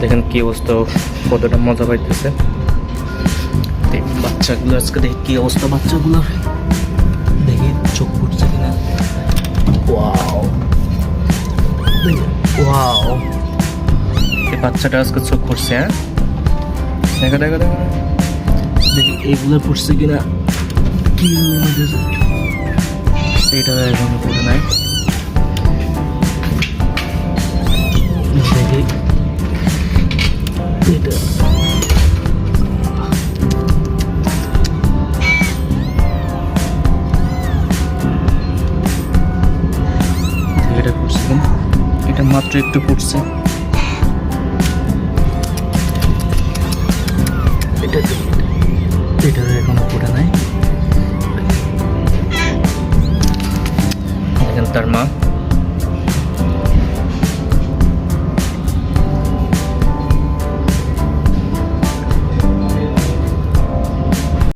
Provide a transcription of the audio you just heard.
দেখেন কি অবস্থা, কতটা মজা পাইতেছে। বাচ্চাগুলো আজকে দেখি কি অবস্থা বাচ্চাগুলোর, দেখি চোখ ফুটছে কিনা। ওয়াও ওয়াও, এই বাচ্চাটা আজকে চোখ ফুটছে। হ্যাঁ দেখা দেখা দেখা, দেখি এইগুলো ফুটছে কিনা। কি এটা এখন ফুটে নাই, দেখি এটা। এটা ফুটছে কিনা, এটা মাত্র একটু ফুটছে। এটা এখনো ফুটে নাই। দেখেন তার মা